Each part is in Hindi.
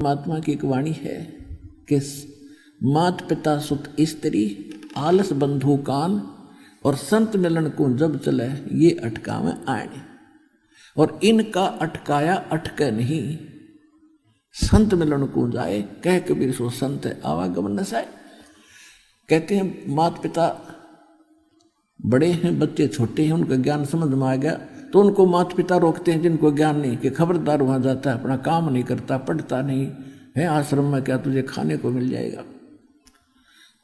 परमात्मा की एक वाणी है कि मात पिता सुत स्त्री आलस बंधु कान और संत मिलन को जब चले ये अटकावे आने। और इनका अटकाया अटके नहीं, संत मिलन को जाए कह कबीर सो संत आवागमन नसाए। कहते हैं माता पिता बड़े हैं, बच्चे छोटे हैं, उनका ज्ञान समझ में आ गया तो उनको माता पिता रोकते हैं जिनको ज्ञान नहीं, कि खबरदार वहाँ जाता है, अपना काम नहीं करता, पढ़ता नहीं है, आश्रम में क्या तुझे खाने को मिल जाएगा।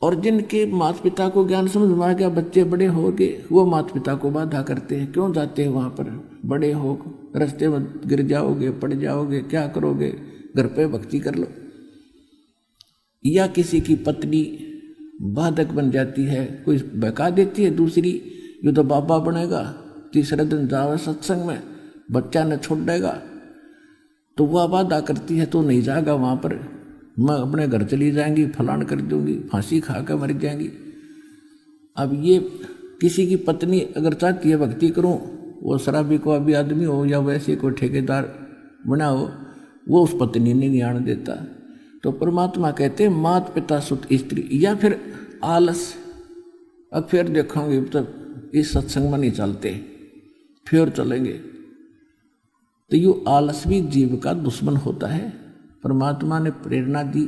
और जिनके माता पिता को ज्ञान समझ में आ गया, बच्चे बड़े हो गए, वो माता पिता को बाधा करते हैं, क्यों जाते हैं वहाँ पर, बड़े हो रास्ते में गिर जाओगे, पड़ जाओगे, क्या करोगे, घर पे भक्ति कर लो। या किसी की पत्नी बाधक बन जाती है, कोई बहका देती है दूसरी, ये तो बाबा बनेगा, तीसरे दिन जावे सत्संग में, बच्चा न छोड़ देगा, तो वह बाधा करती है तो नहीं जाएगा वहाँ पर, मैं अपने घर चली जाएंगी, फलान कर दूंगी, फांसी खा कर मर जाएंगी। अब ये किसी की पत्नी अगर चाहती है भक्ति करूं, वो शराबी को अभी आदमी हो या वैसे कोई ठेकेदार बना हो, वो उस पत्नी ने नहीं आने देता। तो परमात्मा कहते हैं माता पिता सुत स्त्री, या फिर आलस, अब फिर देखोगे तब इस सत्संग में नहीं चलते, फिर चलेंगे, तो ये आलस भी जीव का दुश्मन होता है। परमात्मा ने प्रेरणा दी,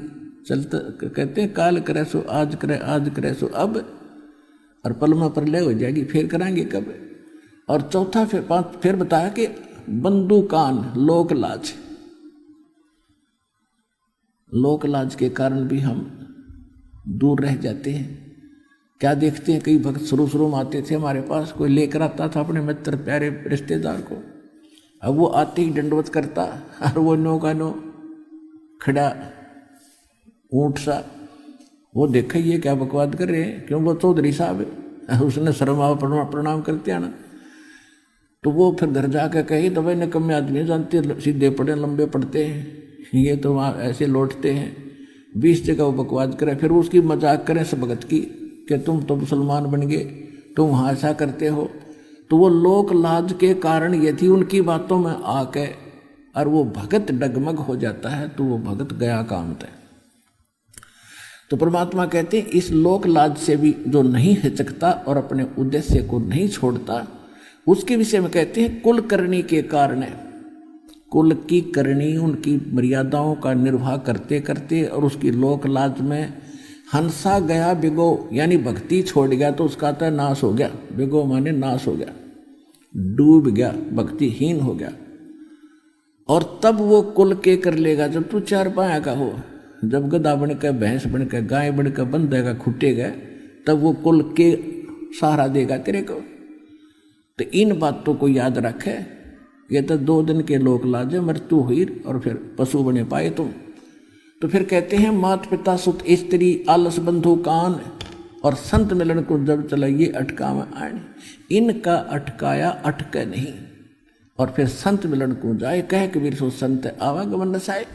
चलता कहते हैं काल करे सो आज करे, आज करे सो अब, और पल में प्रलय हो जाएगी, फिर कराएंगे कब। और चौथा फिर बताया कि बंधु कान लोक लाज, लोक लाज के कारण भी हम दूर रह जाते हैं। क्या देखते हैं, कई भक्त शुरू में आते थे हमारे पास, कोई लेकर आता था अपने मित्र प्यारे रिश्तेदार को, अब वो आते ही दंडवत करता, और वो नो का नो खड़ा ऊंट सा, वो देखा ये क्या बकवाद कर रहे हैं, क्यों वो चौधरी साहब है, उसने शर्म आव प्रणाम करते हैं ना। तो वो फिर घर जाकर कहे तो भाई निकम्मे आदमी जानते, सीधे पड़े लंबे पड़ते हैं, ये तो वहाँ ऐसे लौटते हैं, 20 जगह वो बकवाद करे, फिर उसकी मजाक करें सब भगत की कि तुम तो मुसलमान बन गए, तुम वहाँ ऐसा करते हो। तो वो लोक लाज के कारण यदि उनकी बातों में आके और वो भगत डगमग हो जाता है तो वो भगत गया काम है। तो परमात्मा कहते हैं इस लोक लाज से भी जो नहीं हिचकता और अपने उद्देश्य को नहीं छोड़ता, उसके विषय में कहते हैं कुल करनी के कारण, कुल की करनी उनकी मर्यादाओं का निर्वाह करते करते और उसकी लोक लाज में हंसा गया बिगो, यानी भक्ति छोड़ गया तो उसका तो नाश हो गया, बिगो माने नाश हो गया, डूब गया, भक्तिहीन हो गया। और तब वो कुल के कर लेगा जब तू 4 पाया का हो, जब गधा बन के, भैंस बन के, गाय बन के बंधेगा, खुटेगा, तब वो कुल के सहारा देगा तेरे को। तो इन बातों को याद रखे, ये तो 2 दिन के लोक लाजे, मृत्यु हुई और फिर पशु बने पाए तुम। तो फिर कहते हैं माता पिता सुत स्त्री आलस बंधु कान और संत मिलन को जब चलाइए अटकावे आने, इनका अटकाया अटके नहीं। और फिर संत मिलन को जाए कह कबीर सो संत आवागमन नसाए।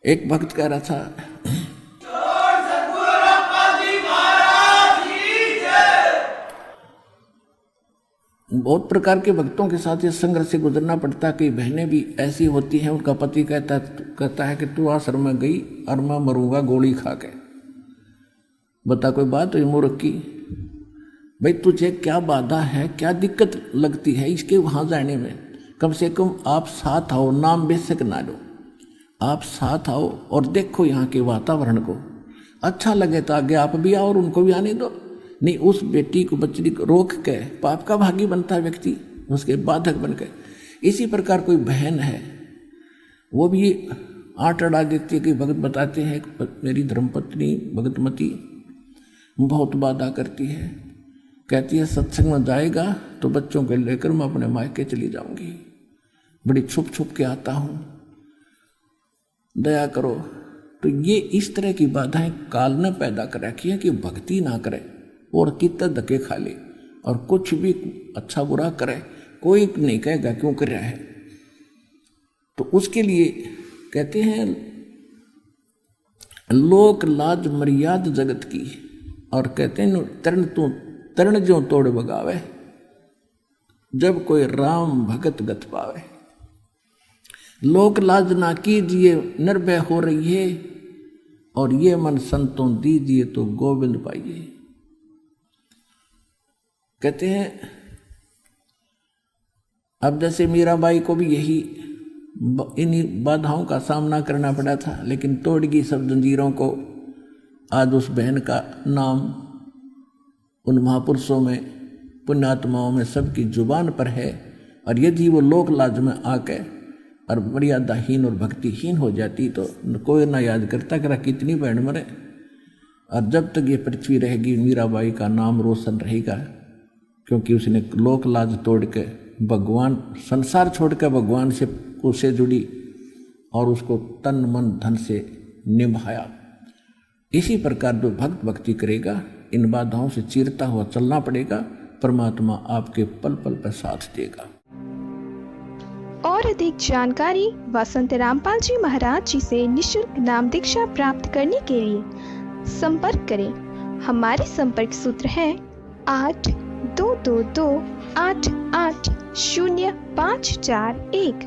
एक भक्त कह रहा था, बहुत प्रकार के भक्तों के साथ इस संघर्ष से गुजरना पड़ता है। कई बहनें भी ऐसी होती हैं, उनका पति कहता है कि तू आश्रम में गई और मैं मरूंगा गोली खा के। बता कोई बात हुई मूर्ख की, भाई तुझे क्या बाधा है, क्या दिक्कत लगती है इसके वहाँ जाने में। कम से कम आप साथ आओ, नाम बेशक ना लो, आप साथ आओ और देखो यहाँ के वातावरण को, अच्छा लगे तो आगे आप भी आओ और उनको भी आने दो। नहीं उस बेटी को बच्ची को रोक के पाप का भागी बनता है व्यक्ति, उसके बाधक बन के। इसी प्रकार कोई बहन है, वो भी आट अड़ा देती है कि भगत बताते हैं मेरी धर्मपत्नी भगतमती बहुत बाधा करती है, कहती है सत्संग में जाएगा तो बच्चों को लेकर मैं अपने मायके चली जाऊंगी, बड़ी छुप छुप के आता हूँ, दया करो। तो ये इस तरह की बाधाएं काल ने पैदा कर रखी है कि भक्ति ना करे और कितना धक्के खा ले और कुछ भी अच्छा बुरा करे, कोई नहीं कहेगा क्यों कर रहा है। तो उसके लिए कहते हैं लोक लाज मर्याद जगत की, और कहते हैं तरण जो तोड़ बगावे, जब कोई राम भगत गत पावे। लोक लाज ना कीजिए निर्भय हो रही है, और ये मन संतों दीजिए तो गोविंद पाइए। कहते हैं अब जैसे मीराबाई को भी यही इन्हीं बाधाओं का सामना करना पड़ा था, लेकिन तोड़गी सब जंजीरों को। आज उस बहन का नाम उन महापुरुषों में, पुण्यात्माओं में सबकी जुबान पर है। और यदि वो लोक लाज में आके और मर्यादाहीन और भक्तिहीन हो जाती तो कोई ना याद करता कि कितनी बहन मरे। और जब तक ये पृथ्वी रहेगी मीराबाई का नाम रोशन रहेगा, क्योंकि उसने लोक लाज तोड़ के भगवान, संसार छोड़ के भगवान से उससे जुड़ी और उसको तन मन धन से निभाया। इसी प्रकार जो भक्त भक्ति करेगा, इन बाधाओं से चीरता हुआ चलना पड़ेगा, परमात्मा आपके पल पल पर साथ देगा। और अधिक जानकारी व संत रामपाल जी महाराज जी से निःशुल्क नाम दीक्षा प्राप्त करने के लिए संपर्क करें। हमारे संपर्क सूत्र है 8222880541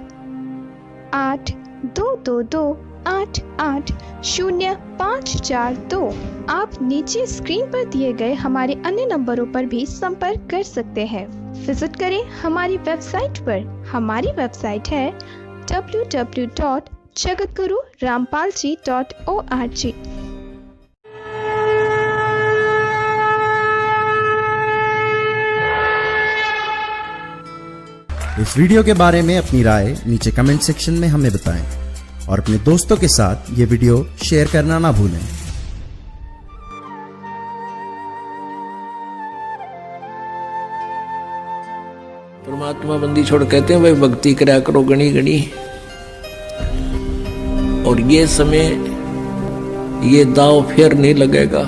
8222880542। आप नीचे स्क्रीन पर दिए गए हमारे अन्य नंबरों पर भी संपर्क कर सकते हैं। विजिट करें हमारी वेबसाइट पर। हमारी वेबसाइट है www.jagatgururampalji.org। इस वीडियो के बारे में अपनी राय नीचे कमेंट सेक्शन में हमें बताएं और अपने दोस्तों के साथ ये वीडियो शेयर करना ना भूलें। परमात्मा बंदी छोड़ कहते हैं भाई भक्ति करा करो गणी गणी। और ये समय ये दाव फिर नहीं लगेगा।